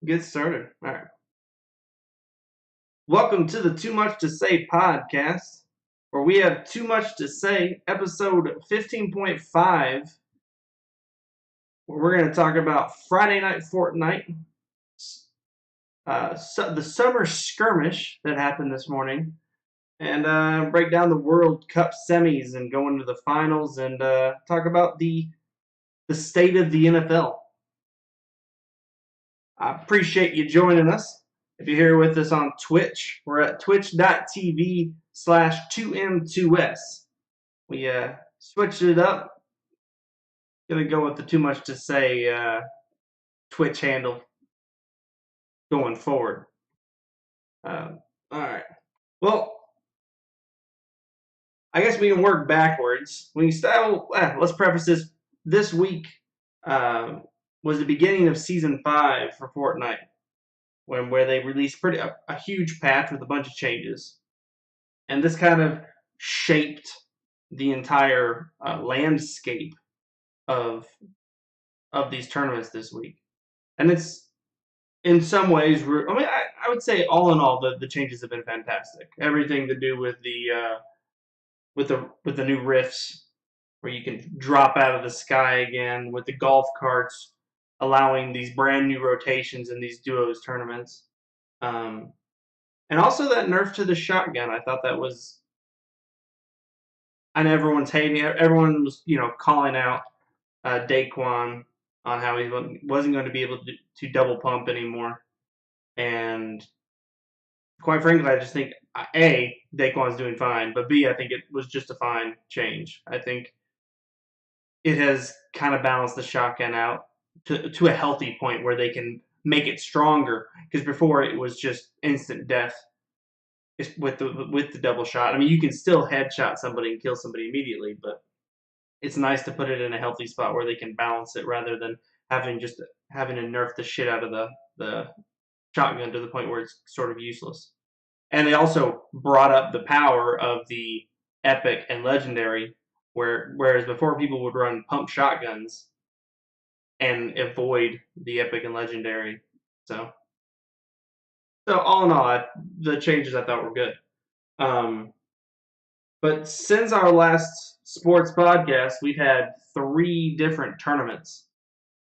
Get started. All right. Welcome to the Too Much to Say podcast, where we have too much to say, episode 15.5, where we're going to talk about Friday Night Fortnite, the Summer Skirmish that happened this morning, and break down the World Cup semis and go into the finals and talk about the state of the NFL. I appreciate you joining us. If you're here with us on Twitch, we're at twitch.tv/2M2S. We switched it up. Gonna go with the Too Much to Say Twitch handle going forward. All right. Well, I guess we can work backwards. We can start. Let's preface this. This week was the beginning of season 5 for Fortnite, where they released a huge patch with a bunch of changes. And this kind of shaped the entire landscape of these tournaments this week. And it's in some ways, I would say all in all, the changes have been fantastic. Everything to do with the new rifts, where you can drop out of the sky again, with the golf carts allowing these brand new rotations in these duos tournaments. And also that nerf to the shotgun. I thought that was, and everyone's hating it. Everyone was, calling out Daquan on how he wasn't going to be able to double pump anymore. And quite frankly, I just think, A, Daquan's doing fine, but B, I think it was just a fine change. I think it has kind of balanced the shotgun out to a healthy point where they can make it stronger. Because before it was just instant death with the double shot. I mean, you can still headshot somebody and kill somebody immediately, but it's nice to put it in a healthy spot where they can balance it rather than having to nerf the shit out of the shotgun to the point where it's sort of useless. And they also brought up the power of the epic and legendary, whereas before people would run pump shotguns and avoid the epic and legendary. So all in all, the changes I thought were good. But since our last sports podcast, we've had 3 different tournaments.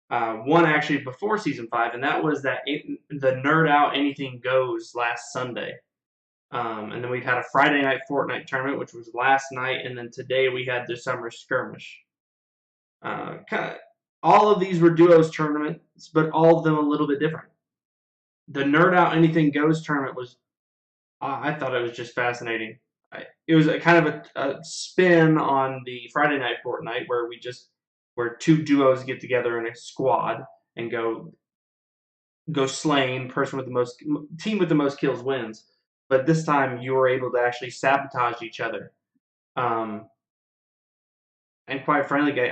One actually before season 5, and that was the Nerd Out Anything Goes last Sunday. And then we've had a Friday Night Fortnite tournament, which was last night, and then today we had the Summer Skirmish. All of these were duos tournaments, but all of them a little bit different. The Nerd Out Anything Goes tournament was, I thought it was just fascinating. It was a kind of a spin on the Friday Night Fortnite, where 2 duos get together in a squad and go slaying. Team with the most kills wins. But this time you were able to actually sabotage each other. And quite frankly,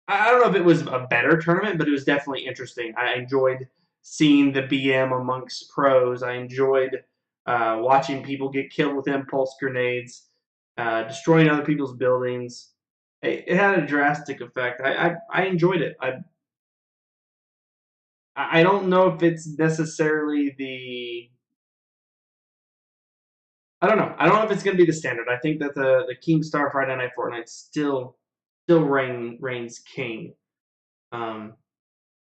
I don't know if it was a better tournament, but it was definitely interesting. I enjoyed seeing the BM amongst pros. I enjoyed watching people get killed with impulse grenades, destroying other people's buildings. It had a drastic effect. I enjoyed it. I don't know if it's necessarily I don't know. I don't know if it's going to be the standard. I think that the Keemstar Friday Night Fortnite still reigns king. I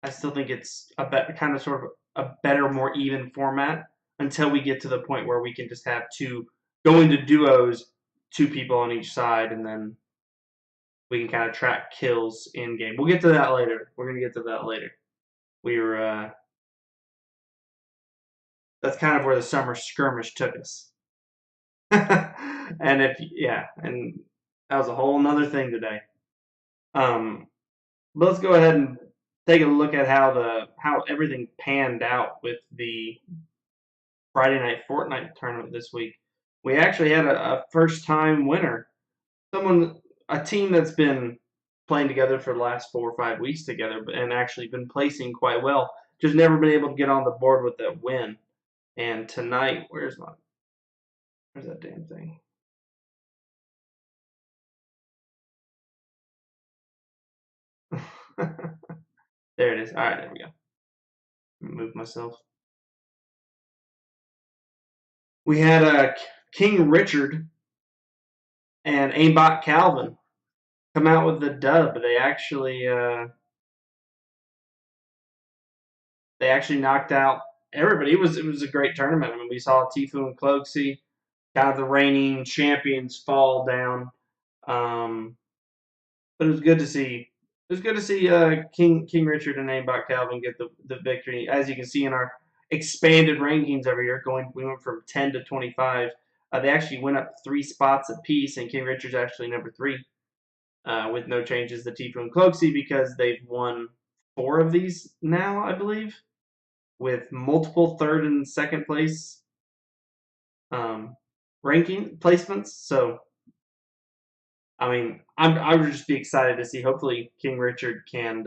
still think it's kind of sort of a better, more even format until we get to the point where we can just have go into duos, 2 people on each side, and then we can kind of track kills in game. We'll get to that later. We're gonna get to that later. That's kind of where the Summer Skirmish took us. And and that was a whole nother thing today. But let's go ahead and take a look at how everything panned out with the Friday Night Fortnite tournament this week. We actually had a first time winner. A team that's been playing together for the last 4 or 5 weeks together and actually been placing quite well. Just never been able to get on the board with that win. And tonight, where's that damn thing? There it is. All right, there we go. move myself. We had King Richard and Aimbot Calvin come out with the dub. They actually knocked out everybody. It was a great tournament. I mean, we saw Tfue and Cloakzy, kind of the reigning champions, fall down. But it was good to see. It was good to see King Richard and Aimbot Calvin get the victory. As you can see in our expanded rankings over here, we went from 10 to 25. They actually went up 3 spots apiece, and King Richard's actually number 3 with no changes to Tfue and Cloakzy because they've won 4 of these now, I believe, with multiple third and second place ranking placements. So, I mean, I would just be excited to see. Hopefully, King Richard can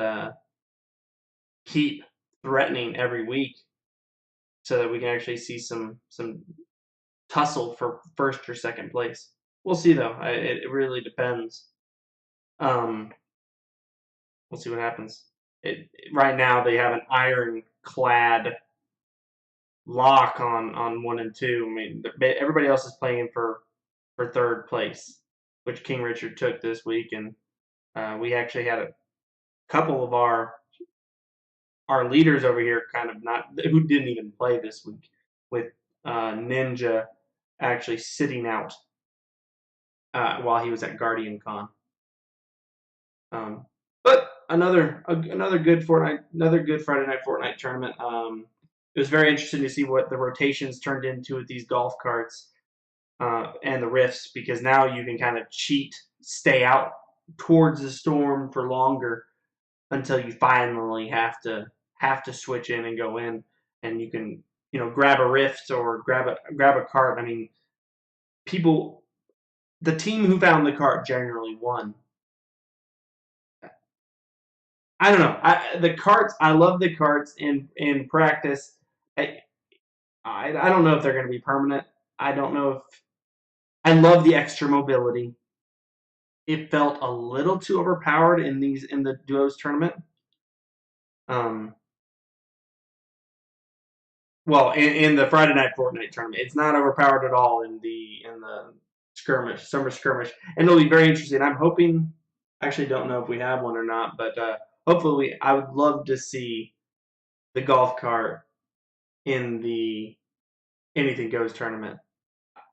keep threatening every week, so that we can actually see some tussle for first or second place. We'll see though. It really depends. We'll see what happens. Right now they have an ironclad lock on 1 and 2. I mean, everybody else is playing for third place, which King Richard took this week, and we actually had a couple of our leaders over here kind of who didn't even play this week, with Ninja actually sitting out while he was at Guardian Con. But another good Friday Night Fortnite tournament. It was very interesting to see what the rotations turned into with these golf carts and the rifts, because now you can kind of cheat, stay out towards the storm for longer until you finally have to switch in and go in, and you can grab a rift or grab a cart. I mean, the team who found the cart generally won. I don't know. The carts. I love the carts in practice. I don't know if they're going to be permanent. I don't know if I love the extra mobility. It felt a little too overpowered in the duos tournament. Well, in the Friday Night Fortnite tournament, it's not overpowered at all in the SummerSkirmish, and it'll be very interesting. I'm hoping. Actually, don't know if we have one or not, but hopefully, I would love to see the golf cart in the Anything Goes tournament.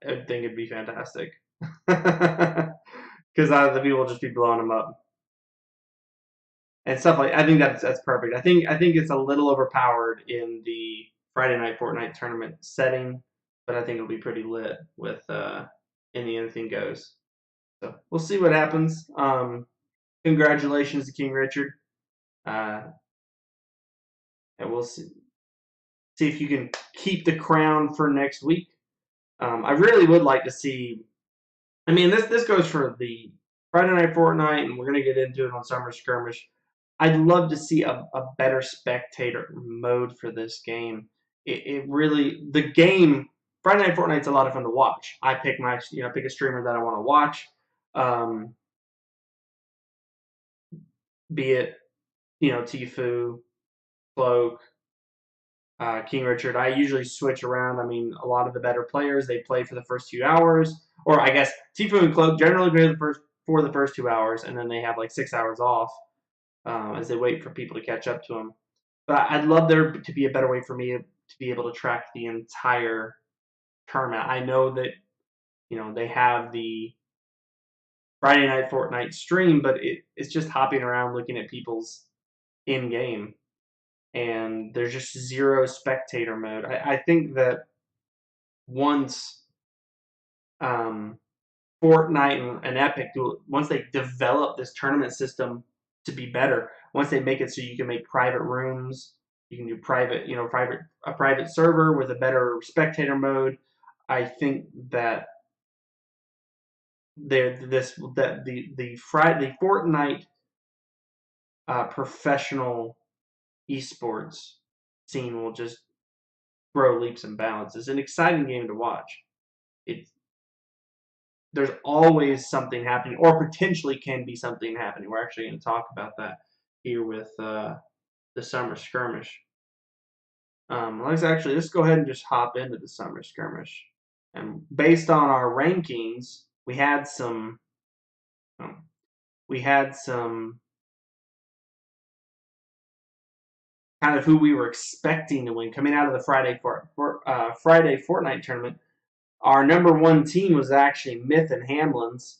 I think it'd be fantastic. Because the people will just be blowing them up and stuff like. I think that's perfect. I think it's a little overpowered in the Friday Night Fortnite tournament setting, but I think it'll be pretty lit with Anything Goes. So we'll see what happens. Congratulations to King Richard, and we'll see if you can keep the crown for next week. I really would like to see. I mean, this goes for the Friday Night Fortnite, and we're going to get into it on SummerSkirmish. I'd love to see a better spectator mode for this game. It really, the game, Friday Night Fortnite's a lot of fun to watch. I pick pick a streamer that I want to watch. Be it, Tfue, Cloak, King Richard. I usually switch around. I mean, a lot of the better players, they play for the first 2 hours. Or I guess Tfue and Cloak generally play for the first 2 hours, and then they have like 6 hours off as they wait for people to catch up to them. But I'd love there to be a better way for me to be able to track the entire tournament. I know that they have the Friday Night Fortnite stream, but it's just hopping around looking at people's in game, and there's just zero spectator mode. I think that once Fortnite and Epic once they develop this tournament system to be better, once they make it so you can make private rooms, you can do a private server with a better spectator mode. I think that the Fortnite professional esports scene will just grow leaps and bounds. It's an exciting game to watch. There's always something happening, or potentially can be something happening. We're actually going to talk about that here with the SummerSkirmish. Let's go ahead and just hop into the summer skirmish. And based on our rankings, um, we had some kind of who we were expecting to win coming out of the Friday Fortnite tournament. Our number one team was actually Myth and Hamlin's.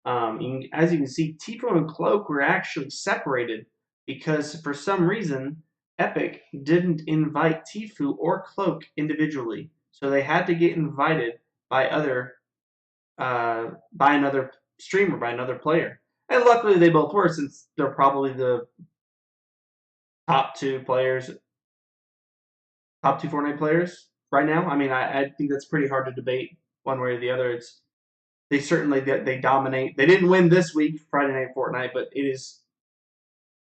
As you can see, Tifo and Cloak were actually separated because for some reason Epic didn't invite Tifu or Cloak individually, so they had to get invited by by another streamer, by another player. And luckily they both were, since they're probably the top two players, top two Fortnite players right now. I mean, I think that's pretty hard to debate one way or the other. They certainly they dominate. They didn't win this week, Friday Night Fortnite, but it is.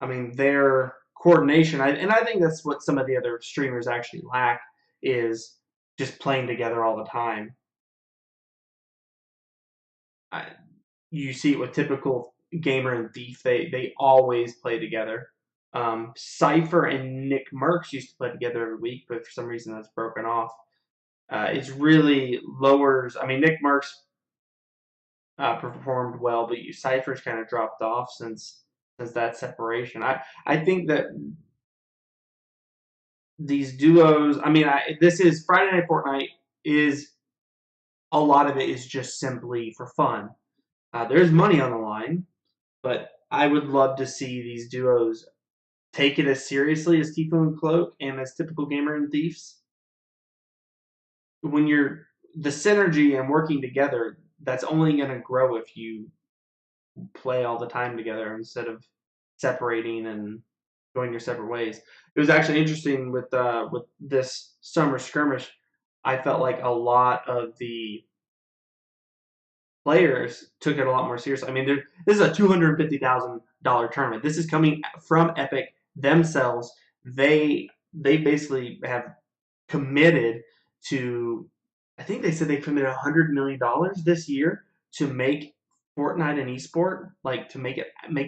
I mean, their coordination, and I think that's what some of the other streamers actually lack, is just playing together all the time. I, you see it with typical gamer and thief; they always play together. Cypher and Nick Merckx used to play together every week, but for some reason that's broken off. It's really lowers. I mean, Nick Merckx performed well, but Cypher's kind of dropped off since that separation. I think that these duos. I mean, this is Friday Night Fortnite. Is a lot of it is just simply for fun. There's money on the line, but I would love to see these duos take it as seriously as Tifu and Cloak and as typical gamer and thieves. When you're the synergy and working together, that's only going to grow if you play all the time together instead of separating and going your separate ways. It was actually interesting with this summer skirmish. I felt like a lot of the players took it a lot more seriously. I mean, this is a $250,000 tournament. This is coming from Epic themselves. They basically have committed to. I think they said they committed $100 million this year to make Fortnite an esport, like to make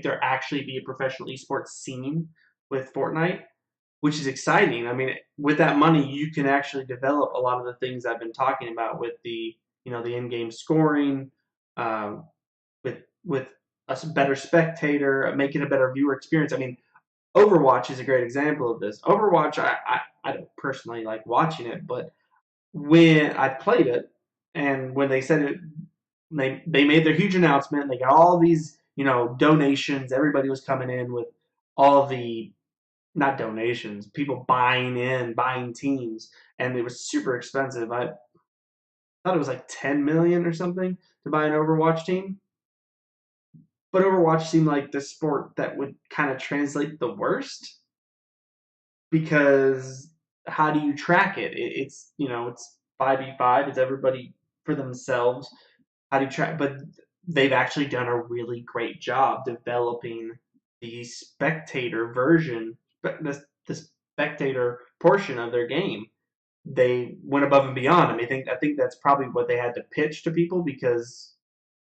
there actually be a professional esports scene with Fortnite, which is exciting. I mean, with that money, you can actually develop a lot of the things I've been talking about with the in-game scoring, um, with a better spectator, making a better viewer experience. I mean, Overwatch is a great example of this. Overwatch, I don't personally like watching it, but when I played it, and when they said it, they made their huge announcement. They got all these donations. Everybody was coming in with all the not donations, people buying teams, and it was super expensive. I thought it was like 10 million or something to buy an Overwatch team. But Overwatch seemed like the sport that would kind of translate the worst, because how do you track it? It's 5v5. It's everybody for themselves. How do you track? But they've actually done a really great job developing the spectator version, the spectator portion of their game. They went above and beyond. I think that's probably what they had to pitch to people, because,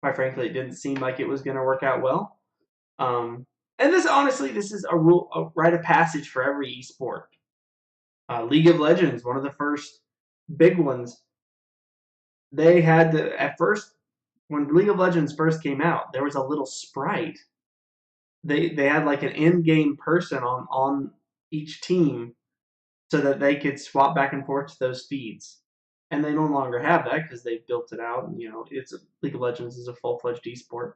quite frankly, it didn't seem like it was going to work out well. Um, and this is a rite of passage for every esport. League of Legends, one of the first big ones. They had to, at first, when League of Legends first came out, there was a little sprite. They had like an in-game person on each team so that they could swap back and forth to those feeds. And they no longer have that because they've built it out. And, League of Legends is a full-fledged esport.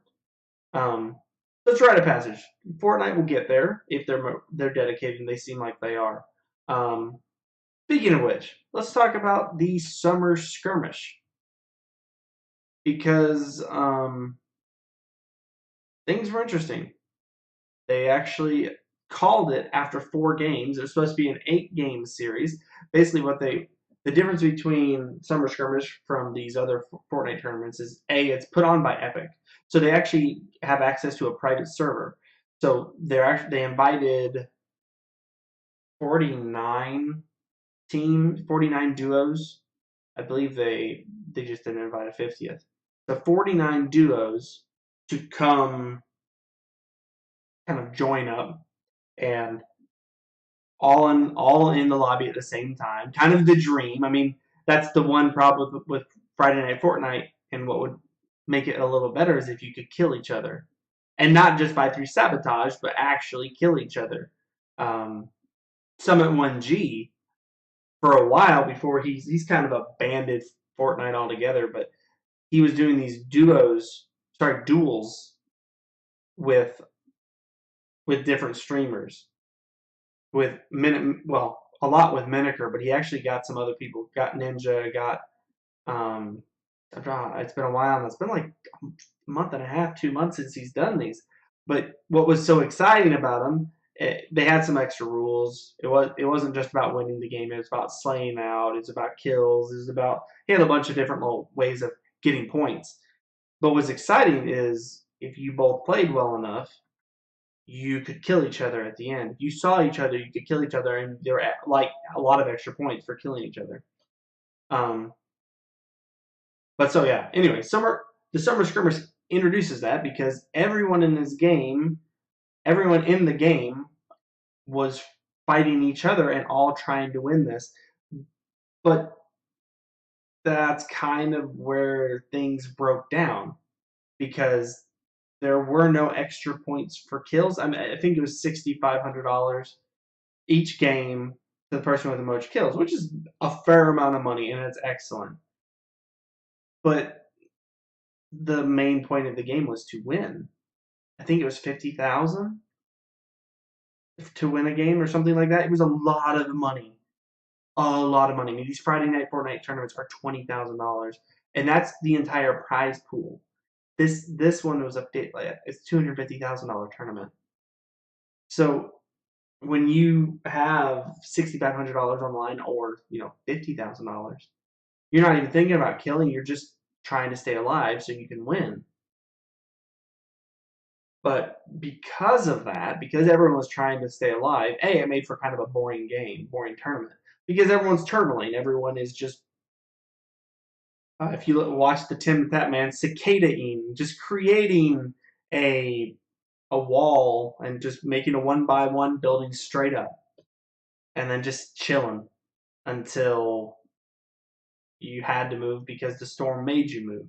Let's rite of passage. Fortnite will get there if they're dedicated, and they seem like they are. Um, Speaking of which, let's talk about the summer skirmish, because things were interesting. They actually called it after 4 games. It was supposed to be an 8-game series. Basically, the difference between Summer Skirmish from these other Fortnite tournaments is it's put on by Epic, so they actually have access to a private server. So they invited 49 49 duos. I believe they just didn't invite a 50th. The 49 duos to come kind of join up, and all in the lobby at the same time. Kind of the dream. I mean, that's the one problem with Friday Night Fortnite, and what would make it a little better is if you could kill each other, and not just by through sabotage, but actually kill each other. Summit 1G for a while before he's kind of abandoned Fortnite altogether, but he was doing these duels with different streamers with a lot with Miniker, but he actually got some other people. Got Ninja, got um, it's been a while. It's been like a month and a half, 2 months since he's done these. But what was so exciting about him? They had some extra rules. It wasn't just about winning the game. It was about slaying out. It's about kills. It's about he had a bunch of different little ways of getting points. But what's exciting is if you both played well enough, you could kill each other at the end. If you saw each other, you could kill each other, and there were like a lot of extra points for killing each other. Um, but so yeah. Anyway, the Summer Skirmish introduces that because everyone in the game was fighting each other and all trying to win this. But that's kind of where things broke down because there were no extra points for kills. I mean, I think it was $6,500 each game to the person with the most kills, which is a fair amount of money and it's excellent. But the main point of the game was to win. I think it was 50,000 to win a game or something like that. It was a lot of money. A lot of money. I mean, these Friday Night Fortnite tournaments are $20,000, and that's the entire prize pool. This one was updated. It's $250,000 tournament. So when you have $6,500 on the line, or $50,000, you're not even thinking about killing. You're just trying to stay alive so you can win. But because of that, because everyone was trying to stay alive, it made for kind of a boring game, boring tournament. Because everyone's turtling, everyone is just. If you watch the Tim the Tap Man cicada-ing, just creating a wall and just making a one by one building straight up, and then just chilling until you had to move because the storm made you move.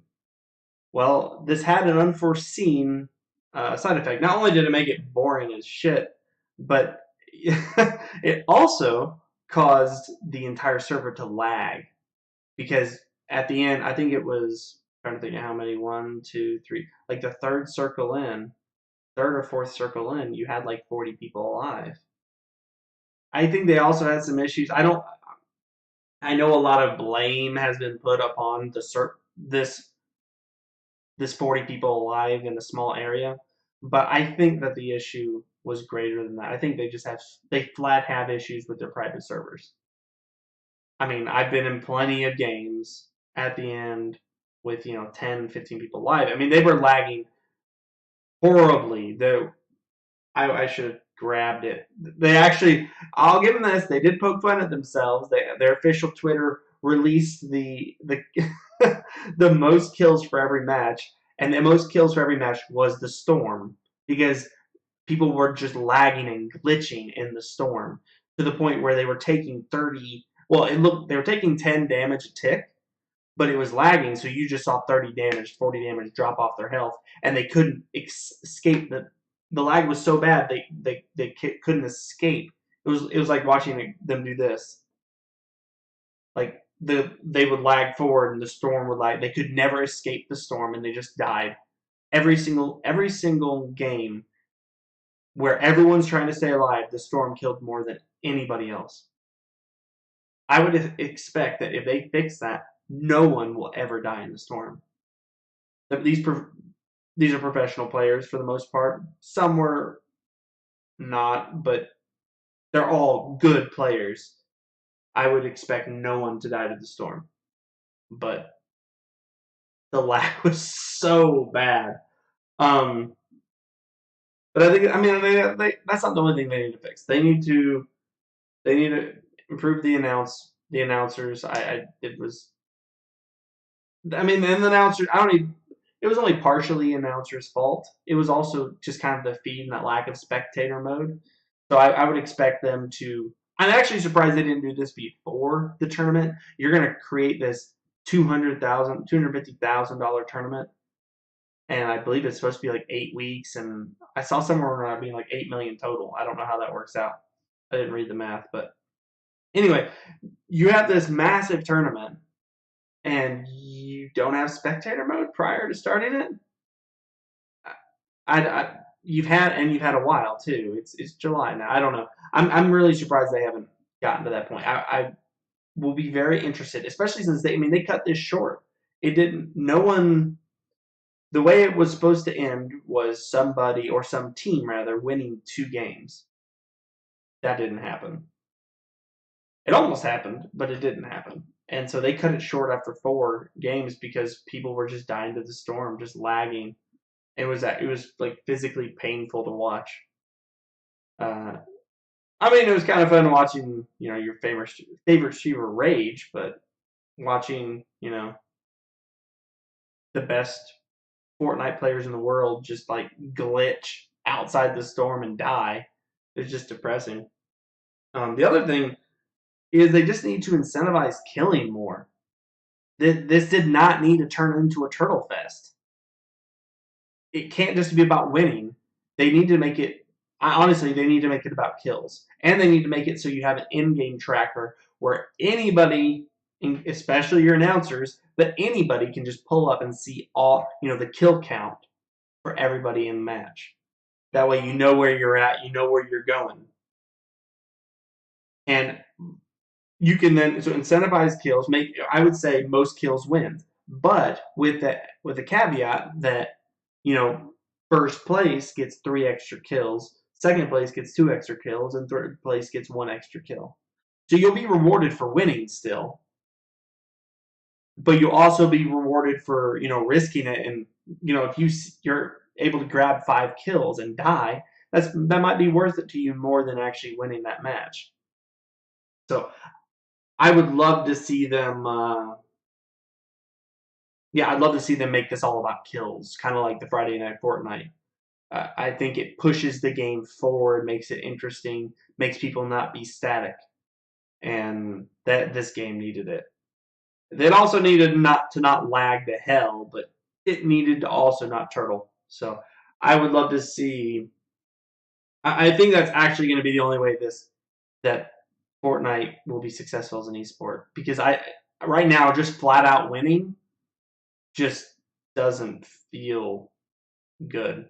Well, this had an unforeseen side effect. Not only did it make it boring as shit, but it also caused the entire server to lag because at the end, I think it was I'm trying to think of how many 1, 2, 3, like the third or fourth circle in, you had like 40 people alive. I think they also had some issues. I know a lot of blame has been put upon this 40 people alive in a small area, but I think that the issue was greater than that. I think they flat have issues with their private servers. I mean, I've been in plenty of games at the end with 10, 15 people live. I mean, they were lagging horribly. I should have grabbed it. They actually, I'll give them this. They did poke fun at themselves. Their official Twitter released the the most kills for every match, and the most kills for every match was the storm because people were just lagging and glitching in the storm to the point where they were taking 30. Well, they were taking 10 damage a tick, but it was lagging, so you just saw 30 damage, 40 damage drop off their health, and they couldn't escape the lag was so bad they couldn't escape. It was like watching them do this. Like they would lag forward and the storm would lag. They could never escape the storm and they just died. Every single game where everyone's trying to stay alive, the storm killed more than anybody else. I would expect that if they fix that, no one will ever die in the storm. These are professional players for the most part. Some were not, but they're all good players. I would expect no one to die to the storm. But the lag was so bad. But that's not the only thing they need to fix. They need to improve the announcers. And the announcers. It was only partially announcers' fault. It was also just kind of the feed and that lack of spectator mode. So I would expect them to I'm actually surprised they didn't do this before the tournament. You're going to create this $250,000 tournament, and I believe it's supposed to be like 8 weeks. And I saw somewhere around being like 8 million total. I don't know how that works out. I didn't read the math, but anyway, you have this massive tournament, and you don't have spectator mode prior to starting it. You've had a while too. It's July now. I don't know. I'm really surprised they haven't gotten to that point. I will be very interested, especially since they cut this short. It didn't. No one. The way it was supposed to end was somebody or some team rather winning 2 games. That didn't happen. It almost happened, but it didn't happen. And so they cut it short after 4 games because people were just dying to the storm, just lagging. It was like physically painful to watch. It was kind of fun watching, your favorite streamer rage, but watching, the best Fortnite players in the world just like glitch outside the storm and die is just depressing. The other thing is they just need to incentivize killing more. This did not need to turn into a turtle fest. It can't just be about winning. They need to make it. Honestly, they need to make it about kills, and they need to make it so you have an in-game tracker where anybody, especially your announcers, but anybody can just pull up and see all the kill count for everybody in the match. That way, you know where you're at, you know where you're going, and you can then incentivize kills. I would say most kills win, but with the caveat that first place gets 3 extra kills, second place gets 2 extra kills, and third place gets 1 extra kill. So you'll be rewarded for winning still, but you'll also be rewarded for risking it. And if you're able to grab 5 kills and die, that might be worth it to you more than actually winning that match. So I would love to see them. I'd love to see them make this all about kills, kind of like the Friday Night Fortnite. I think it pushes the game forward, makes it interesting, makes people not be static, and that this game needed it. It also needed not lag to hell, but it needed to also not turtle. So I would love to see. I think that's actually going to be the only way that Fortnite will be successful as an esport, because right now just flat out winning just doesn't feel good.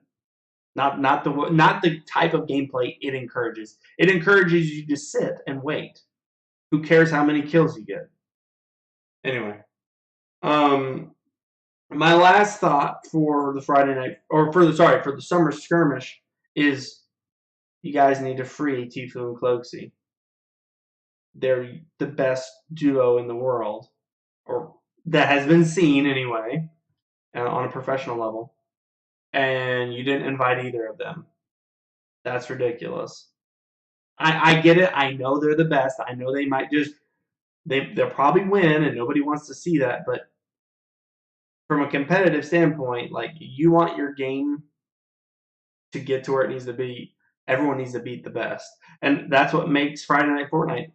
Not the type of gameplay it encourages. It encourages you to sit and wait. Who cares how many kills you get? Anyway, my last thought for the Friday night, or for the SummerSkirmish is you guys need to free Tfue and Cloakzy. They're the best duo in the world, or that has been seen anyway, on a professional level. And you didn't invite either of them. That's ridiculous. I get it. I know they're the best. I know they might they'll probably win, and nobody wants to see that. But from a competitive standpoint, like, you want your game to get to where it needs to be. Everyone needs to beat the best, and that's what makes Friday Night Fortnite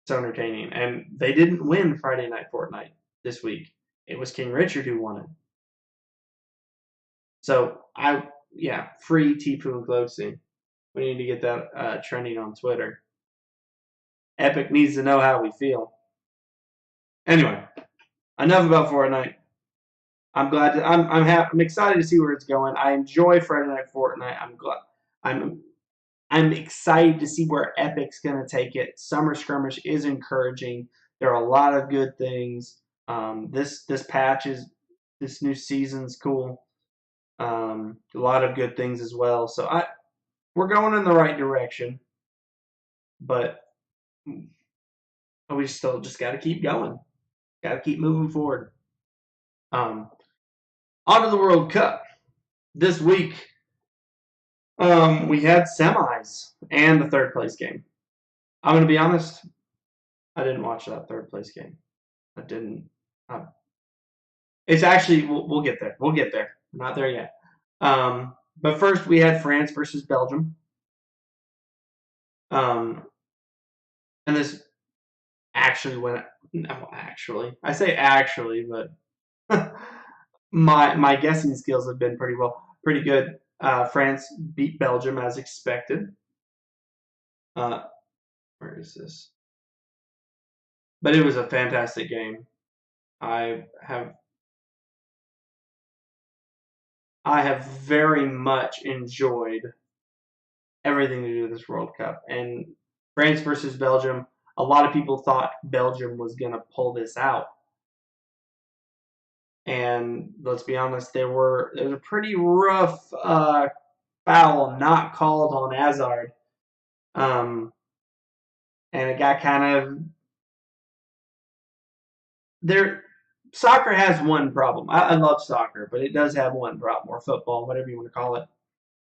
so entertaining. And they didn't win Friday Night Fortnite this week. It was King Richard who won it. So free Tfue and Cloakzy. We need to get that trending on Twitter. Epic needs to know how we feel. Anyway, enough about Fortnite. I'm excited to see where it's going. I enjoy Friday Night Fortnite. I'm excited to see where Epic's going to take it. SummerSkirmish is encouraging. There are a lot of good things. This new season's cool. A lot of good things as well. So we're going in the right direction, but we still just got to keep going. Got to keep moving forward. On to the World Cup. This week, we had semis and the third place game. I'm going to be honest, I didn't watch that third place game. I didn't. It's actually, we'll get there. We'll get there. We're not there yet. But first, we had France versus Belgium. And And this actually went. No, actually, I say actually, but my guessing skills have been pretty good. France beat Belgium as expected. Uh, where is this? But it was a fantastic game. I have I have very much enjoyed everything to do with this World Cup. And France versus Belgium, a lot of people thought Belgium was going to pull this out. And let's be honest, there was a pretty rough foul not called on Hazard. And it got kind of there. Soccer has one problem. I love soccer, but it does have one problem, or football, whatever you want to call it.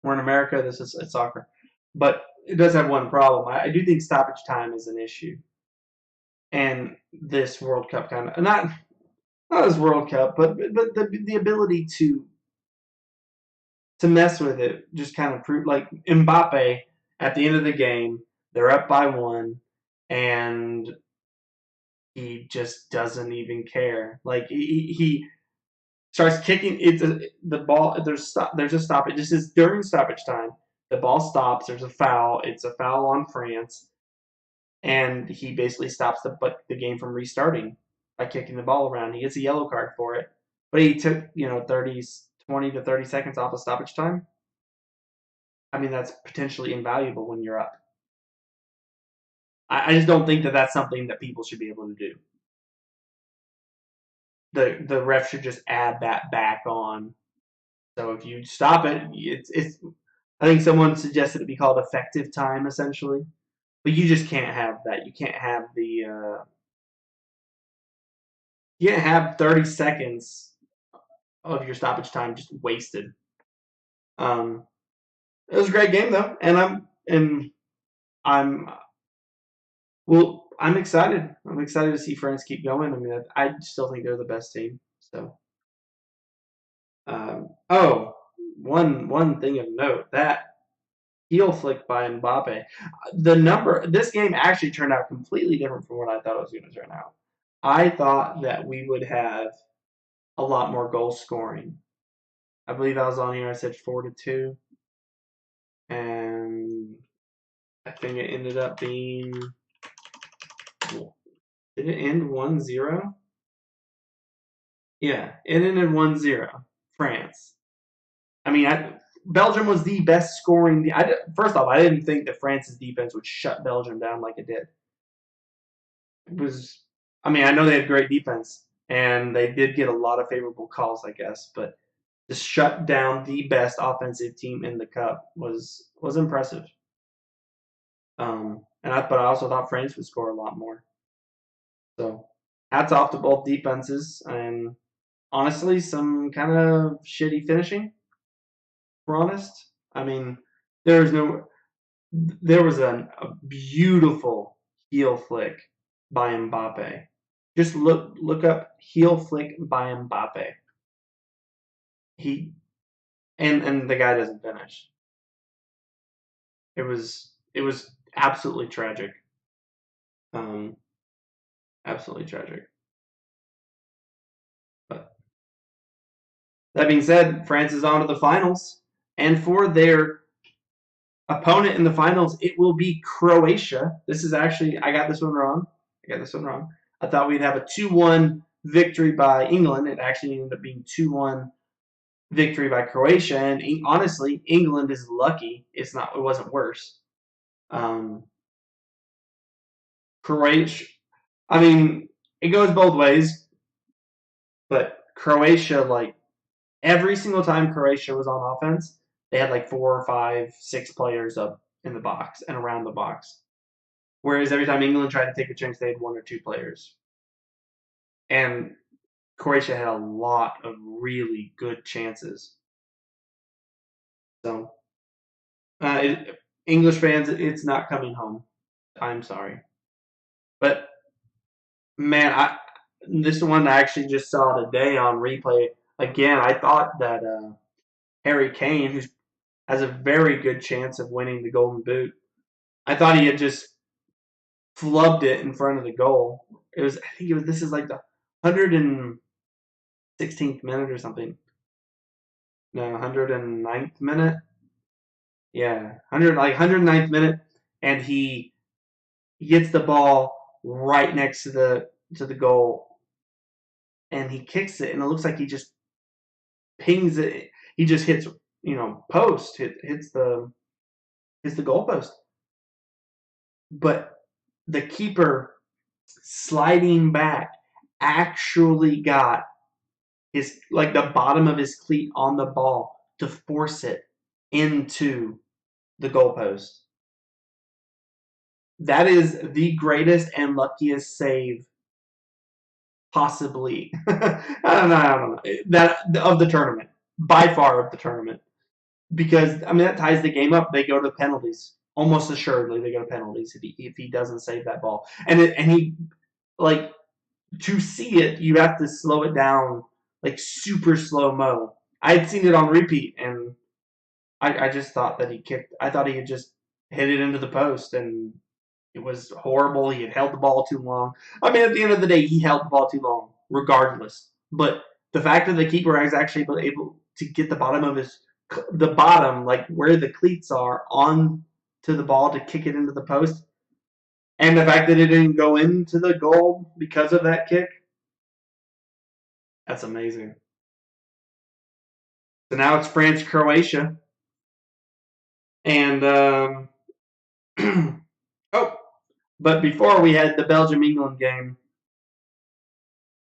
We're in America. This is it's soccer, but it does have one problem. I do think stoppage time is an issue, and this World Cup kind of not this World Cup, but the ability to mess with it just kind of proved like Mbappe at the end of the game, they're up by one, and he just doesn't even care. Like he starts kicking. The ball. There's a stop. It just is during stoppage time. The ball stops. There's a foul. It's a foul on France, and he basically stops the game from restarting by kicking the ball around. He gets a yellow card for it, but he took 20 to 30 seconds off of stoppage time. I mean, that's potentially invaluable when you're up. I just don't think that that's something that people should be able to do. The ref should just add that back on. So if you stop it, it's. I think someone suggested it be called effective time, essentially. But you just can't have that. You can't have you can't have 30 seconds of your stoppage time just wasted. Um, it was a great game though, and I'm I'm excited. I'm excited to see France keep going. I mean, I still think they're the best team. So, oh, one thing of note that heel flick by Mbappe. This game actually turned out completely different from what I thought it was going to turn out. I thought that we would have a lot more goal scoring. I believe I was on here. I said 4-2, and I think it ended up being. Did it end 1-0? Yeah, it ended 1-0. France. I mean, Belgium was the best scoring. First off, I didn't think that France's defense would shut Belgium down like it did. It was. I mean, I know they had great defense, and they did get a lot of favorable calls, I guess, but to shut down the best offensive team in the cup was impressive. But I also thought France would score a lot more. So hats off to both defenses, and honestly, some kind of shitty finishing. For honest, I mean, there was no. There was a beautiful heel flick by Mbappe. Just look up heel flick by Mbappe. He and the guy doesn't finish. It was absolutely tragic. Um, absolutely tragic. But that being said, France is on to the finals, and for their opponent in the finals, it will be Croatia. This is actually I got this one wrong. I thought we'd have a 2-1 victory by England. It actually ended up being 2-1 victory by Croatia. And honestly, England is lucky. It wasn't worse. Croatia. I mean, it goes both ways, but Croatia, like every single time Croatia was on offense, they had like 4 or 5, 6 players up in the box and around the box. Whereas every time England tried to take a chance, they had 1 or 2 players. And Croatia had a lot of really good chances. So, English fans, it's not coming home. I'm sorry. But, man, this one I actually just saw today on replay. Again, I thought that Harry Kane, who has a very good chance of winning the Golden Boot, I thought he had just flubbed it in front of the goal. This is like the 116th minute or something. No, 109th minute. Yeah, 109th minute, and he gets the ball right next to the goal, and he kicks it, and it looks like he just pings it. He just hits, post, hits the goalpost. But the keeper sliding back actually got his like the bottom of his cleat on the ball to force it into the goalpost. That is the greatest and luckiest save possibly. I don't know that of the tournament, by far of the tournament, because that ties the game up. They go to penalties. Almost assuredly, they go to penalties if he doesn't save that ball. And he like to see it, you have to slow it down like super slow mo. I had seen it on repeat, and I just thought that he kicked. I thought he had just hit it into the post, and it was horrible. He had held the ball too long. At the end of the day, he held the ball too long, regardless. But the fact that the keeper is actually able to get the bottom of the bottom, like where the cleats are, on to the ball to kick it into the post, and the fact that it didn't go into the goal because of that kick, that's amazing. So now it's France Croatia, and oh, but before we had the Belgium England game,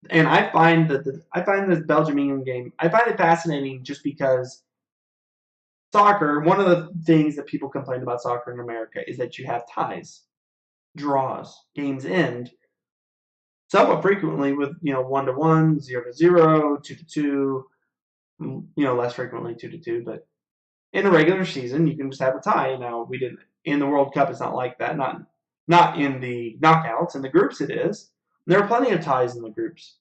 and I find this Belgium England game, I find it fascinating just because soccer. One of the things that people complain about soccer in America is that you have ties, draws, games end somewhat frequently with 1-1, 0-0, 2-2. Less frequently 2-2, but in a regular season you can just have a tie. Now we didn't in the World Cup. It's not like that. Not in the knockouts. In the groups, it is. There are plenty of ties in the groups.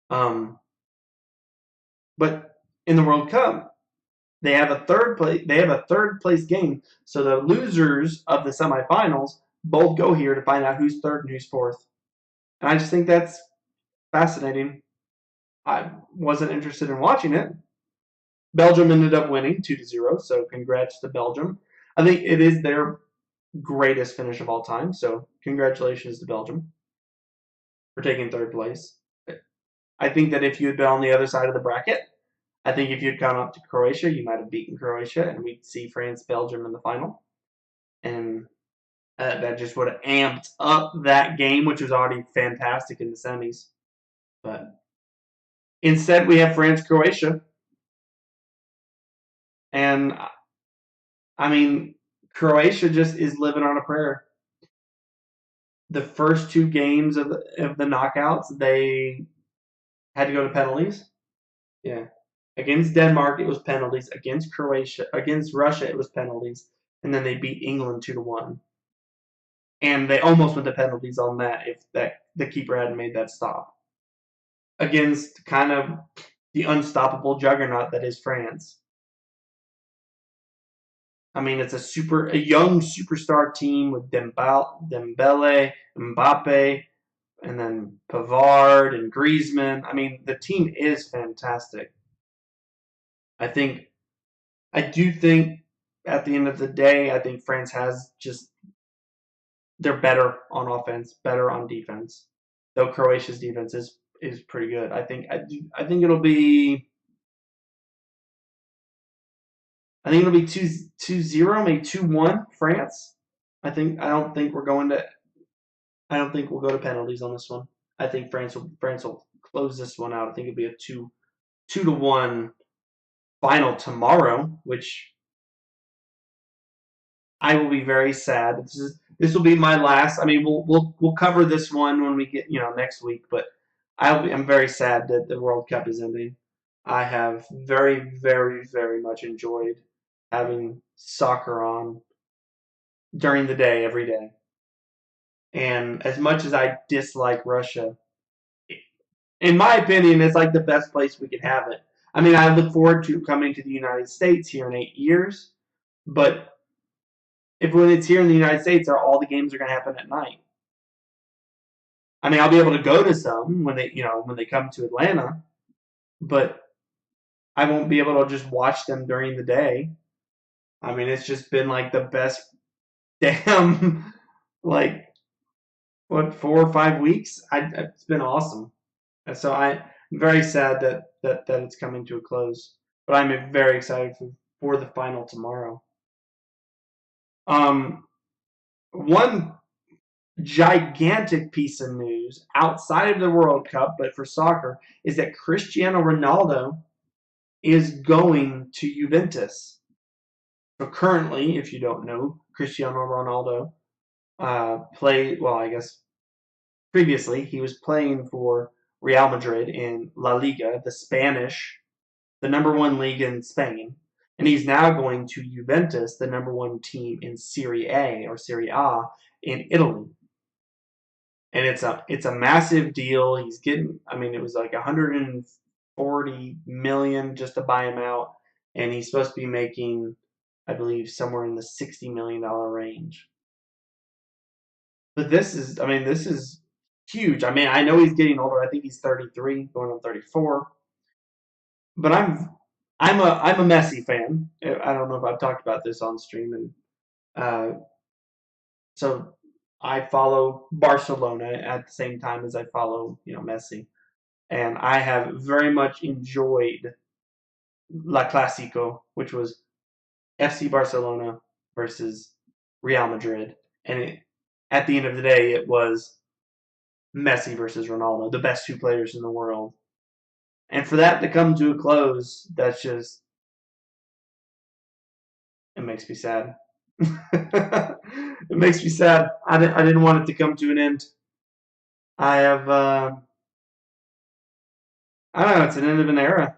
But in the World Cup, they have a third place. They have a third place game. So the losers of the semifinals both go here to find out who's third and who's fourth. And I just think that's fascinating. I wasn't interested in watching it. Belgium ended up winning 2-0. So congrats to Belgium. I think it is their greatest finish of all time. So congratulations to Belgium for taking third place. I think that if you had been on the other side of the bracket, I think if you'd gone up to Croatia, you might have beaten Croatia, and we'd see France, Belgium in the final. And that just would have amped up that game, which was already fantastic in the semis. But instead, we have France, Croatia. And, Croatia just is living on a prayer. The first two games of the knockouts, they had to go to penalties. Yeah. Against Denmark, it was penalties. Against Russia, it was penalties. And then they beat England 2-1. And they almost went to penalties on that if the keeper hadn't made that stop. Against kind of the unstoppable juggernaut that is France. It's a young superstar team with Dembele, Mbappe, and then Pavard and Griezmann. The team is fantastic. I do think at the end of the day, I think France has they're better on offense, better on defense. Though Croatia's defense is pretty good. I think it'll be 2-0, maybe 2-1 France. I don't think we'll go to penalties on this one. I think France will close this one out. I think it'll be a 2-1 final tomorrow, which I will be very sad. This will be my last. We'll cover this one when we get next week, but I'm very sad that the World Cup is ending. I have very, very, very much enjoyed having soccer on during the day, every day. And as much as I dislike Russia, in my opinion, it's like the best place we could have it. I look forward to coming to the United States here in 8 years, but if when it's here in the United States, all the games are going to happen at night. I mean, I'll be able to go to some when they come to Atlanta, but I won't be able to just watch them during the day. I mean, it's just been like the best damn like what 4 or 5 weeks. It's been awesome, and so I'm very sad that it's coming to a close. But I'm very excited for the final tomorrow. One gigantic piece of news outside of the World Cup, but for soccer, is that Cristiano Ronaldo is going to Juventus. So currently, if you don't know, Cristiano Ronaldo played. Well, I guess previously he was playing for Real Madrid in La Liga, the number one league in Spain, and he's now going to Juventus, the number one team in Serie A or Serie A in Italy. And it's a massive deal. He's getting. I mean, it was like 140 million just to buy him out, and he's supposed to be making, I believe, somewhere in the $60 million range. But this is huge. I mean, I know he's getting older. I think he's 33, going on 34. But I'm a Messi fan. I don't know if I've talked about this on stream, and uh, so I follow Barcelona at the same time as I follow Messi, and I have very much enjoyed La Clásico, which was FC Barcelona versus Real Madrid, and at the end of the day, it was Messi versus Ronaldo, the best two players in the world. And for that to come to a close, it makes me sad. It makes me sad. I didn't want it to come to an end. I have, I don't know, it's an end of an era.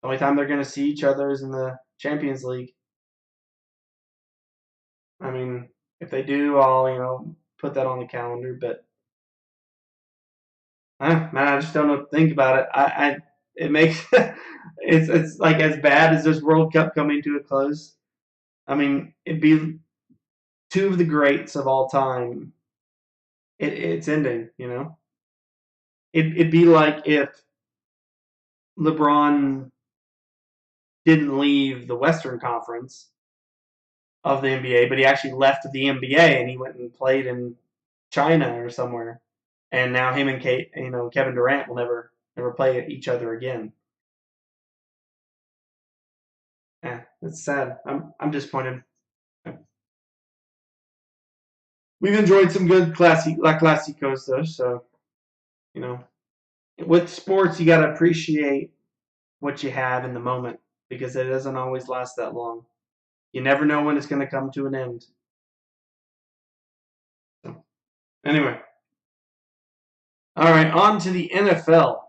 The only time they're going to see each other is in the Champions League. I mean, if they do, I'll, put that on the calendar, but man, I just don't know what to think about it. It makes it's like as bad as this World Cup coming to a close. I mean, it'd be two of the greats of all time. It's ending. It'd be like if LeBron didn't leave the Western Conference of the NBA, but he actually left the NBA and he went and played in China or somewhere. And now him and Kevin Durant will never play each other again. Yeah, it's sad. I'm disappointed. We've enjoyed some good La Clásicos though, so you know, with sports you gotta appreciate what you have in the moment because it doesn't always last that long. You never know when it's going to come to an end. So, anyway, all right, on to the NFL.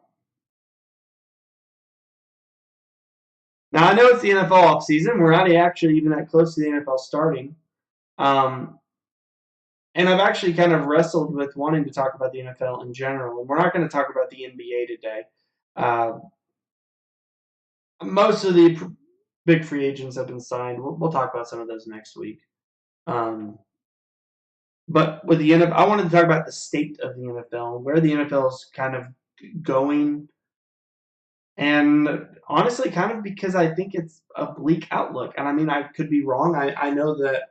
Now I know it's the NFL off season. We're not actually even that close to the NFL starting. Um, and I've actually kind of wrestled with wanting to talk about the NFL in general. And we're not going to talk about the NBA today. Uh, most of the big free agents have been signed. We'll talk about some of those next week. But with the NFL, I wanted to talk about the state of the NFL, where the NFL is kind of going, and honestly, kind of because I think it's a bleak outlook. And I mean, I could be wrong. I know that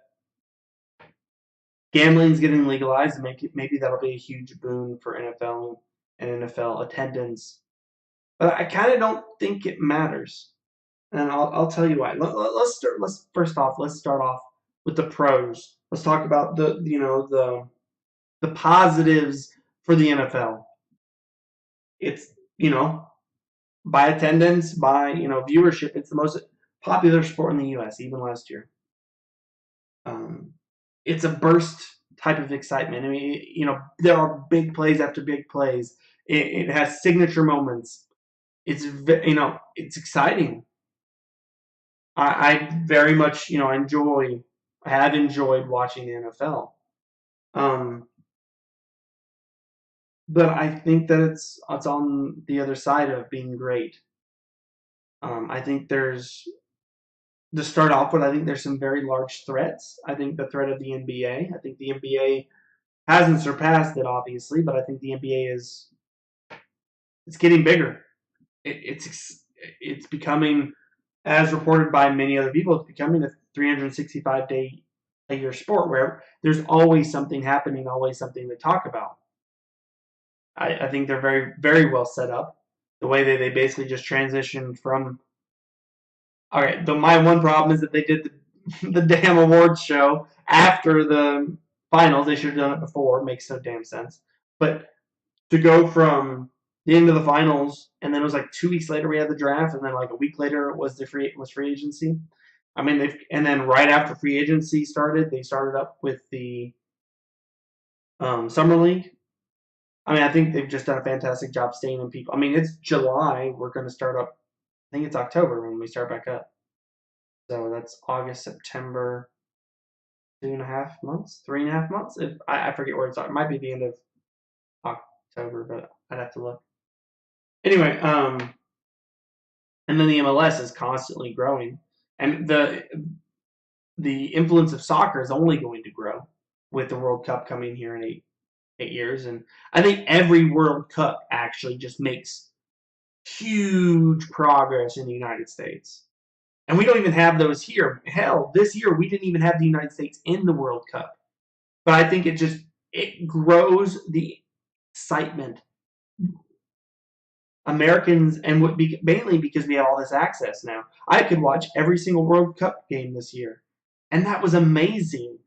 gambling's getting legalized, and maybe that'll be a huge boon for NFL and NFL attendance. But I kind of don't think it matters, and I'll tell you why. Let's first off, let's start off with the pros. Let's talk about the positives for the NFL. It's by attendance, by viewership, it's the most popular sport in the U.S. even last year. It's a burst type of excitement. I mean, there are big plays after big plays. It has signature moments. It's exciting. I very much have enjoyed watching the NFL. But I think that it's on the other side of being great. I think there's to start off with, I think there's some very large threats. I think the threat of the NBA. I think the NBA hasn't surpassed it, obviously, but I think the NBA is it's getting bigger. It's becoming, as reported by many other people, it's becoming a 365-day a year sport where there's always something happening, always something to talk about. I think they're very, very well set up. The way that they basically just transitioned from. All right, my one problem is that they did the damn awards show after the finals. They should have done it before. It makes no damn sense. But to go from the end of the finals, and then it was like 2 weeks later we had the draft, and then like a week later it was free agency. I mean, and then right after free agency started, they started up with the summer league. I mean, I think they've just done a fantastic job staying in people. I mean, it's July. We're going to start up. I think it's October when we start back up. So that's August, September, 2.5 months, 3.5 months. If I forget where it's at. It might be the end of October, but I'd have to look. Anyway, and then the MLS is constantly growing, and the influence of soccer is only going to grow with the World Cup coming here in eight years. And I think every World Cup actually just makes huge progress in the United States. And we don't even have those here. Hell, this year we didn't even have the United States in the World Cup. But I think it grows the excitement. Americans, and mainly because we have all this access now. I could watch every single World Cup game this year. And that was amazing.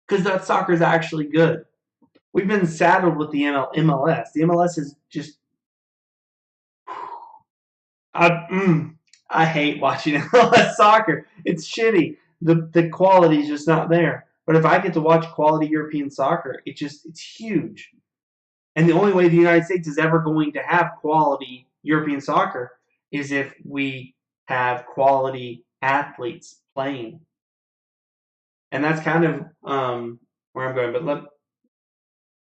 Because that soccer is actually good. We've been saddled with the MLS. The MLS is just. I hate watching MLS soccer. It's shitty. The quality is just not there. But if I get to watch quality European soccer, it's huge. And the only way the United States is ever going to have quality European soccer is if we have quality athletes playing. And that's kind of where I'm going. But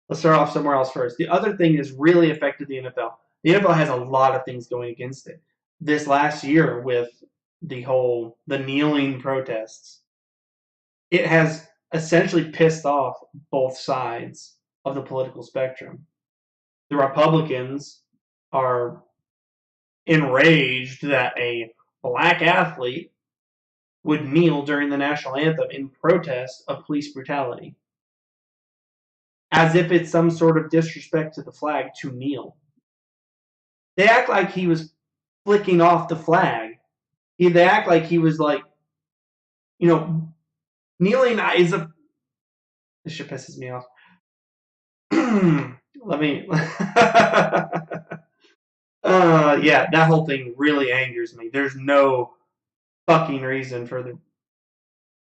let's start off somewhere else first. The other thing that's really affected the NFL. The NFL has a lot of things going against it. This last year with the kneeling protests, it has essentially pissed off both sides of the political spectrum. The Republicans are enraged that a black athlete would kneel during the national anthem in protest of police brutality, as if it's some sort of disrespect to the flag to kneel. They act like he was flicking off the flag. They act like he was like, kneeling is a. This shit pisses me off. Let me. Yeah, that whole thing really angers me. There's no fucking reason for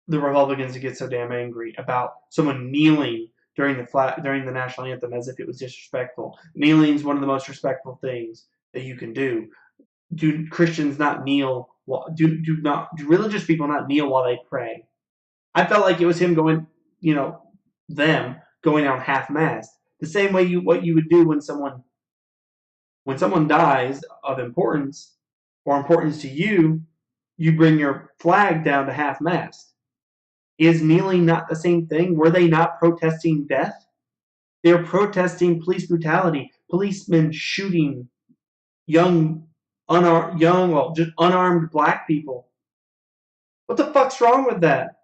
the Republicans to get so damn angry about someone kneeling during the national anthem as if it was disrespectful. Kneeling is one of the most respectful things that you can do. Do Christians not kneel? Do religious people not kneel while they pray? I felt like it was him going, them going on half-mast. The same way what you would do when someone dies of importance or importance to you, you bring your flag down to half-mast. Is kneeling not the same thing? Were they not protesting death? They're protesting police brutality, policemen shooting just unarmed black people. What the fuck's wrong with that?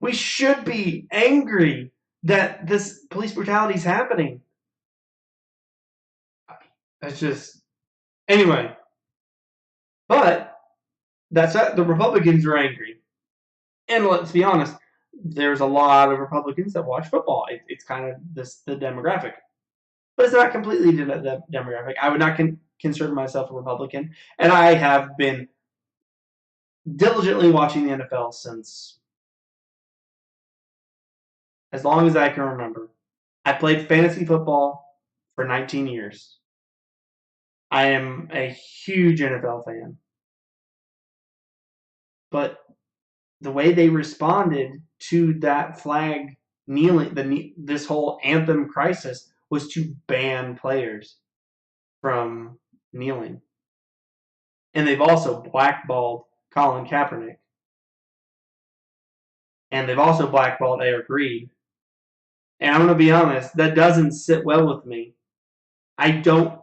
We should be angry that this police brutality is happening. It's just. Anyway. But the Republicans are angry. And let's be honest, there's a lot of Republicans that watch football. It's kind of the demographic. But it's not completely the demographic. I would not consider myself a Republican. And I have been diligently watching the NFL since as long as I can remember. I played fantasy football for 19 years. I am a huge NFL fan. But the way they responded to that flag kneeling, this whole anthem crisis, was to ban players from kneeling. And they've also blackballed Colin Kaepernick. And they've also blackballed Eric Reed. And I'm going to be honest, that doesn't sit well with me. I don't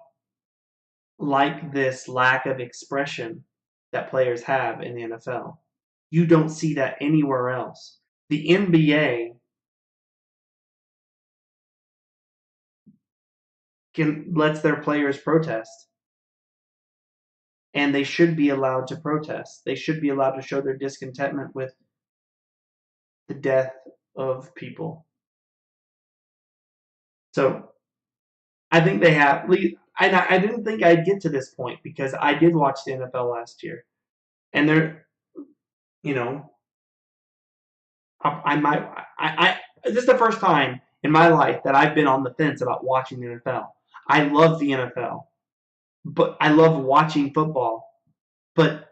like this lack of expression that players have in the NFL. You don't see that anywhere else. The NBA lets their players protest. And they should be allowed to protest. They should be allowed to show their discontentment with the death of people. So I think they have. I didn't think I'd get to this point because I did watch the NFL last year, and they're, you know, this is the first time in my life that I've been on the fence about watching the NFL. I love the NFL, but I love watching football. But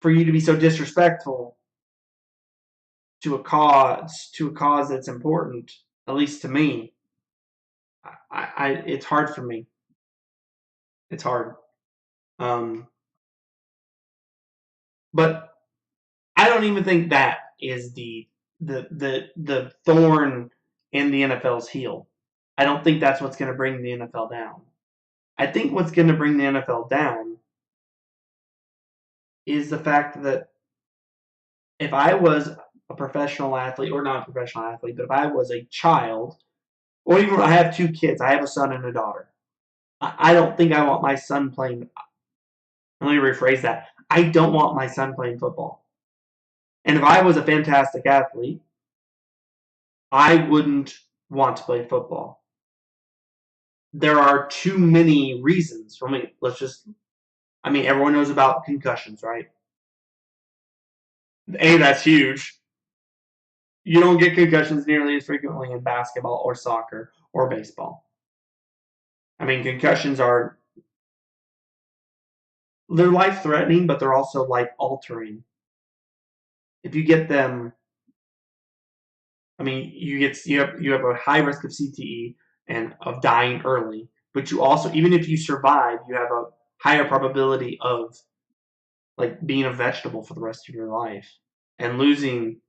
for you to be so disrespectful to a cause that's important, at least to me, it's hard for me. It's hard. But I don't even think that is the thorn in the NFL's heel. I don't think that's what's going to bring the NFL down. I think what's going to bring the NFL down is the fact that if I was a professional athlete, or not a professional athlete, but if I was a child, or even I have 2 kids, I have a son and a daughter. I don't think I want my son playing. Let me rephrase that. I don't want my son playing football. And if I was a fantastic athlete, I wouldn't want to play football. There are too many reasons for me. Everyone knows about concussions, right? That's huge. You don't get concussions nearly as frequently in basketball or soccer or baseball. Concussions they're life-threatening, but they're also life-altering. If you get them, you have a high risk of CTE and of dying early. But you also, even if you survive, you have a higher probability of being a vegetable for the rest of your life and losing,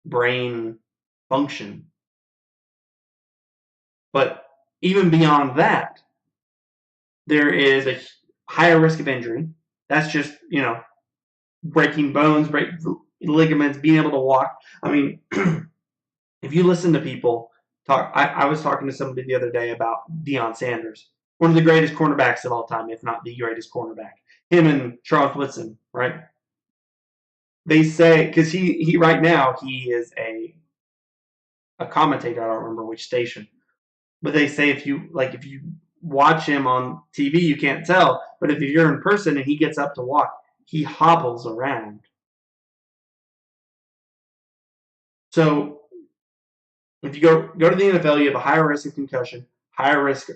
brain function. But even beyond that, there is a higher risk of injury. That's just, breaking bones, break ligaments, being able to walk. If you listen to people talk, I was talking to somebody the other day about Deion Sanders, one of the greatest cornerbacks of all time, if not the greatest cornerback. Him and Charles Woodson, right? They say, because he right now he is a commentator. I don't remember which station, but they say if you watch him on TV, you can't tell. But if you're in person and he gets up to walk, he hobbles around. So if you go to the NFL, you have a higher risk of concussion, higher risk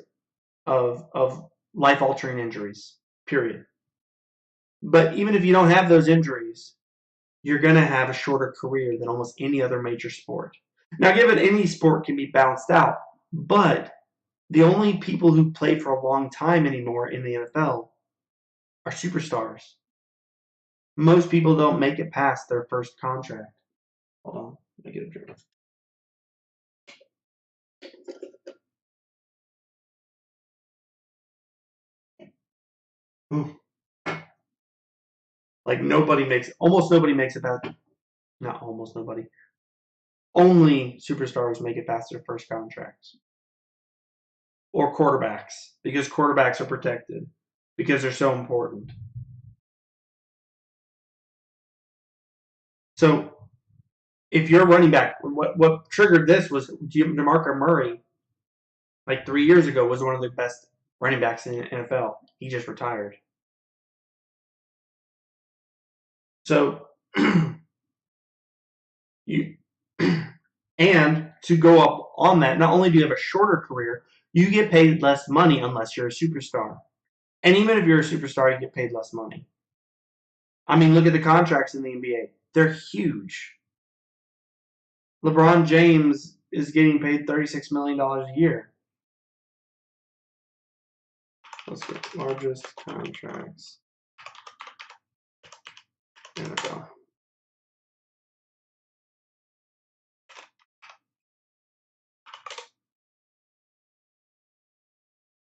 of life-altering injuries, period. But even if you don't have those injuries, you're going to have a shorter career than almost any other major sport. Now, given any sport can be bounced out, but the only people who play for a long time anymore in the NFL are superstars. Most people don't make it past their first contract. Hold on, let me get a drink. Ooh. Almost nobody makes it past, not almost nobody. Only superstars make it past their first contracts. Or quarterbacks, because quarterbacks are protected, because they're so important. So, if you're a running back, what triggered this was DeMarco Murray, 3 years ago, was one of the best running backs in the NFL. He just retired. So, and to go up on that, not only do you have a shorter career, you get paid less money unless you're a superstar. And even if you're a superstar, you get paid less money. Look at the contracts in the NBA. They're huge. LeBron James is getting paid $36 million a year. Let's get largest contracts NFL.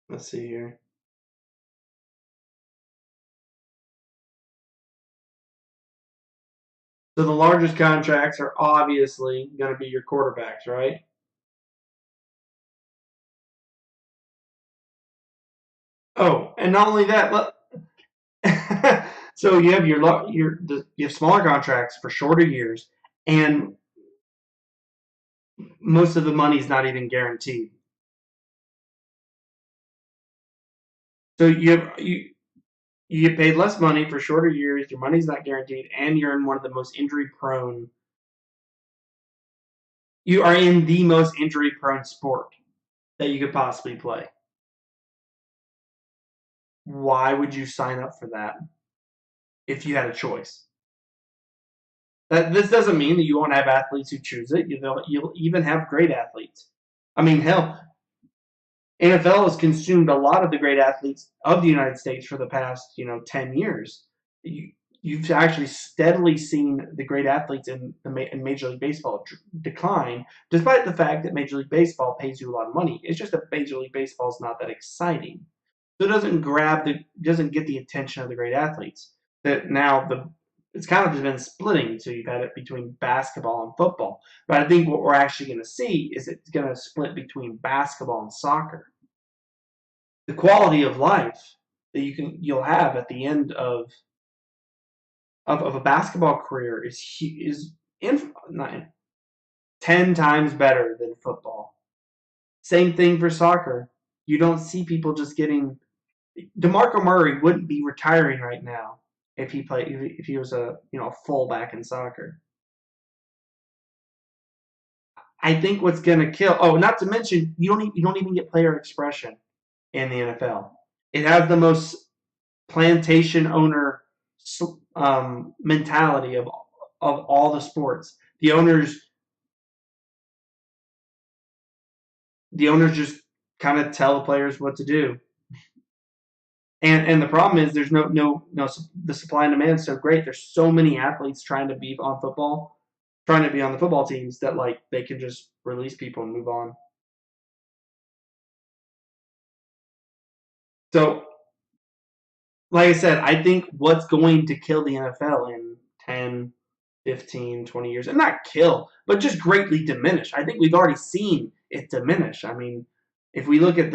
Let's see here. So the largest contracts are obviously going to be your quarterbacks, right? Oh, and not only that, so you have you have smaller contracts for shorter years, and most of the money is not even guaranteed. So you get paid less money for shorter years. Your money's not guaranteed, and you're in one of the most injury prone. You are in the most injury prone sport that you could possibly play. Why would you sign up for that if you had a choice? This doesn't mean that you won't have athletes who choose it. You'll even have great athletes. I mean, hell, NFL has consumed a lot of the great athletes of the United States for the past 10 years. You've actually steadily seen the great athletes in Major League Baseball decline, despite the fact that Major League Baseball pays you a lot of money. It's just that Major League Baseball is not that exciting, so it doesn't get the attention of the great athletes. That now it's kind of been splitting, so you've had it between basketball and football. But I think what we're actually going to see is it's going to split between basketball and soccer. The quality of life that you'll have at the end of a basketball career is 10 times better than football. Same thing for soccer. You don't see people just getting. DeMarco Murray wouldn't be retiring right now if he was a fullback in soccer. I think what's going to kill. Oh, not to mention you don't even get player expression in the NFL. It has the most plantation owner mentality of all the sports. The owners just kind of tell the players what to do. And the problem is there's no the supply and demand is so great. There's so many athletes trying to be on the football teams that they can just release people and move on. So, like I said, I think what's going to kill the NFL in 10, 15, 20 years, and not kill, but just greatly diminish. I think we've already seen it diminish. I mean, if we look at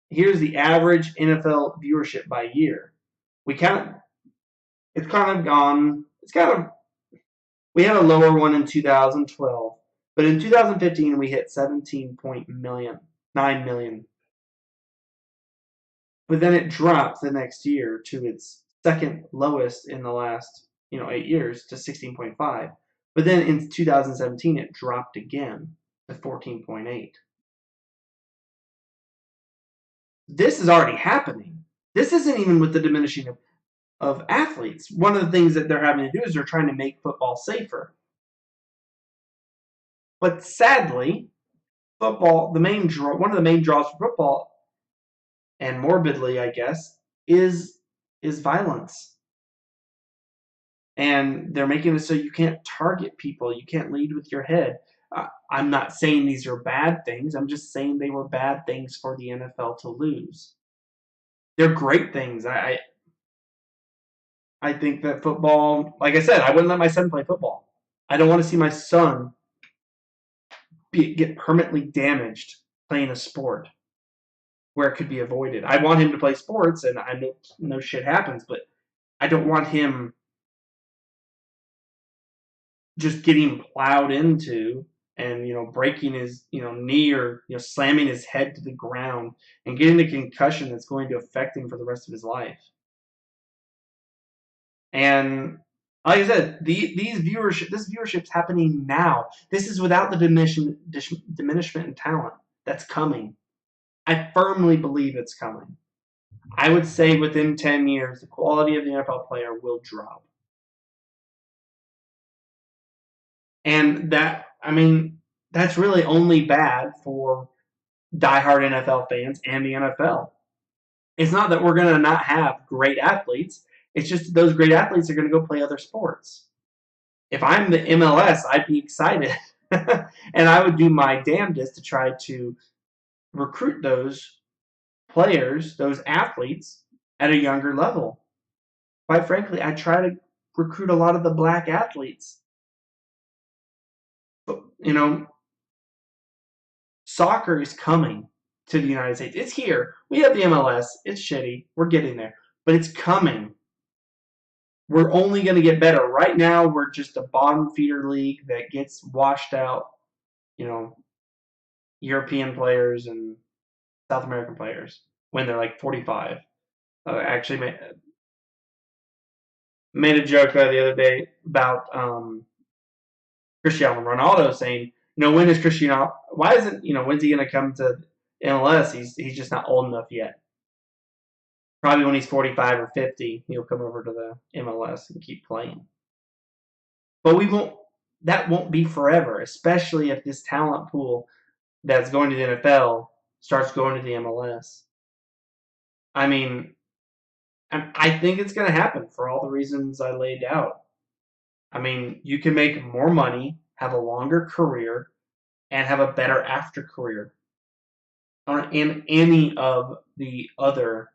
here's the average NFL viewership by year. It's kind of gone. We had a lower one in 2012, but in 2015 we hit 9 million. But then it dropped the next year to its second lowest in the last 8 years to 16.5. But then in 2017 it dropped again to 14.8. This is already happening. This isn't even with the diminishing of athletes. One of the things that they're having to do is they're trying to make football safer. But sadly, football, one of the main draws for football, and morbidly, I guess, is violence. And they're making it so you can't target people. You can't lead with your head. I'm not saying these are bad things. I'm just saying they were bad things for the NFL to lose. They're great things. I think that football, like I said, I wouldn't let my son play football. I don't want to see my son get permanently damaged playing a sport where it could be avoided. I want him to play sports, and I know shit happens, but I don't want him just getting plowed into and breaking his knee or slamming his head to the ground and getting a concussion that's going to affect him for the rest of his life. And like I said, this viewership's happening now. This is without the diminishment in talent that's coming. I firmly believe it's coming. I would say within 10 years, the quality of the NFL player will drop. And that's really only bad for diehard NFL fans and the NFL. It's not that we're going to not have great athletes. It's just those great athletes are going to go play other sports. If I'm the MLS, I'd be excited. And I would do my damnedest to try to recruit those players, those athletes, at a younger level. Quite frankly, I try to recruit a lot of the black athletes. But, soccer is coming to the United States. It's here. We have the MLS. It's shitty. We're getting there. But it's coming. We're only going to get better. Right now, we're just a bottom feeder league that gets washed out, European players and South American players when they're like 45. Actually made a joke the other day about Cristiano Ronaldo saying, when is Cristiano? Why isn't when's he going to come to MLS? He's just not old enough yet. Probably when he's 45 or 50, he'll come over to the MLS and keep playing. But that won't be forever, especially if this talent pool that's going to the NFL starts going to the MLS. I mean, I think it's going to happen for all the reasons I laid out. I mean, you can make more money, have a longer career, and have a better after career in any of the other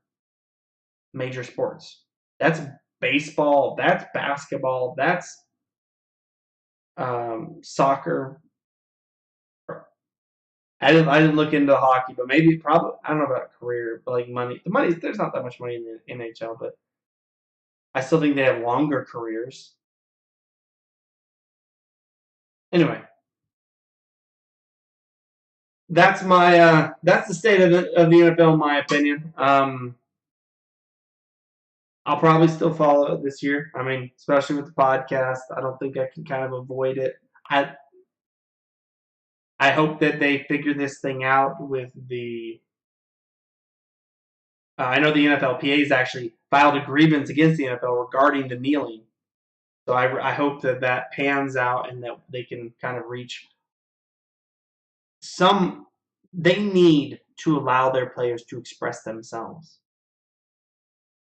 major sports. That's baseball, that's basketball, that's soccer. I didn't look into hockey, but probably I don't know about career, but like money. There's not that much money in the NHL, but I still think they have longer careers. Anyway, that's the state of the NFL in my opinion. I'll probably still follow it this year. I mean, especially with the podcast, I don't think I can kind of avoid it. I hope that they figure this thing out with the. I know the NFLPA has actually filed a grievance against the NFL regarding the kneeling. So I hope that pans out and that they can kind of reach some. They need to allow their players to express themselves.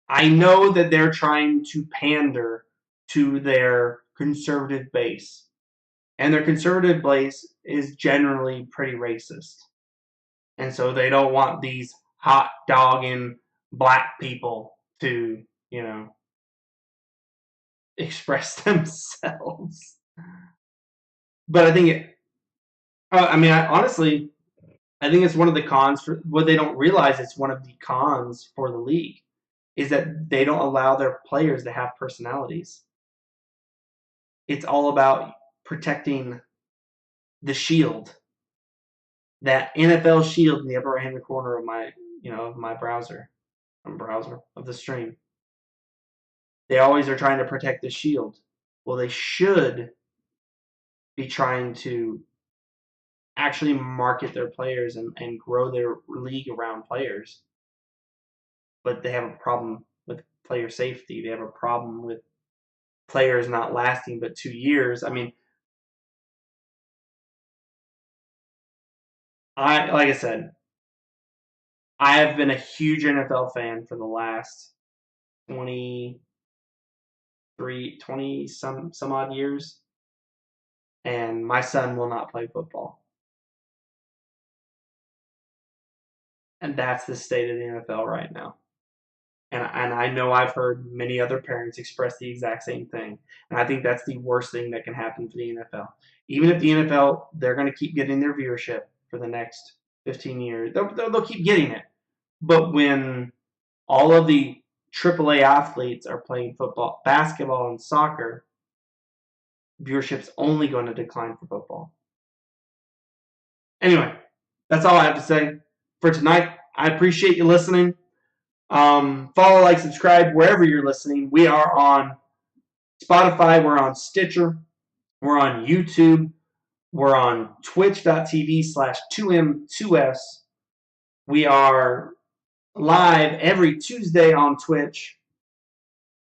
I know that they're trying to pander to their conservative base. And their conservative base is generally pretty racist. And so they don't want these hot dogging black people to, express themselves. But I think honestly, I think it's one of the cons for what they don't realize. It's one of the cons for the league is that they don't allow their players to have personalities. It's all about protecting the shield, that NFL shield in the upper right-hand corner of my browser, of the stream. They always are trying to protect the shield. Well, they should be trying to actually market their players and grow their league around players. But they have a problem with player safety. They have a problem with players not lasting but 2 years. I mean, like I said, I have been a huge NFL fan for the last 20 some odd years, and my son will not play football. And that's the state of the NFL right now. And I know I've heard many other parents express the exact same thing. And I think that's the worst thing that can happen for the NFL. Even if the NFL, they're going to keep getting their viewership for the next 15 years. They'll keep getting it. But when all of the AAA athletes are playing football, basketball, and soccer, viewership's only going to decline for football. Anyway, that's all I have to say for tonight. I appreciate you listening. Follow, like, subscribe wherever you're listening. We are on Spotify. We're on Stitcher. We're on YouTube. We're on twitch.tv/2M2S. We are live every Tuesday on Twitch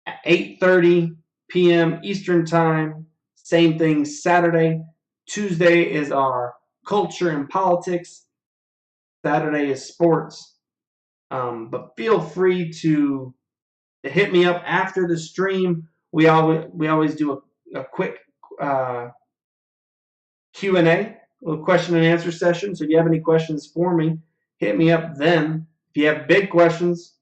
at 8:30 p.m. Eastern Time. Same thing Saturday. Tuesday is our culture and politics. Saturday is sports. But feel free to hit me up after the stream. We always do a quick Q&A, a question and answer session. So if you have any questions for me, hit me up then. If you have big questions,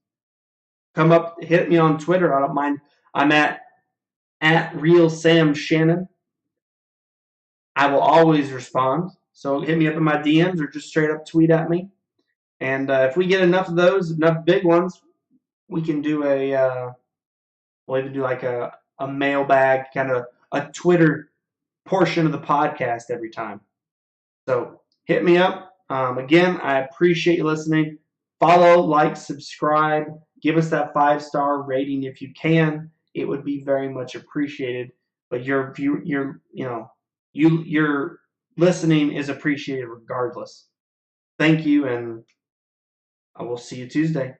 come up, hit me on Twitter. I don't mind. I'm at Real Sam Shannon. I will always respond. So hit me up in my DMs or just straight up tweet at me. And if we get enough of those, enough big ones, we can do we'll even do like a mailbag, kind of a Twitter portion of the podcast every time. So hit me up. Again, I appreciate you listening. Follow, like, subscribe. Give us that 5-star rating if you can. It would be very much appreciated. But your listening is appreciated regardless. Thank you, and I will see you Tuesday.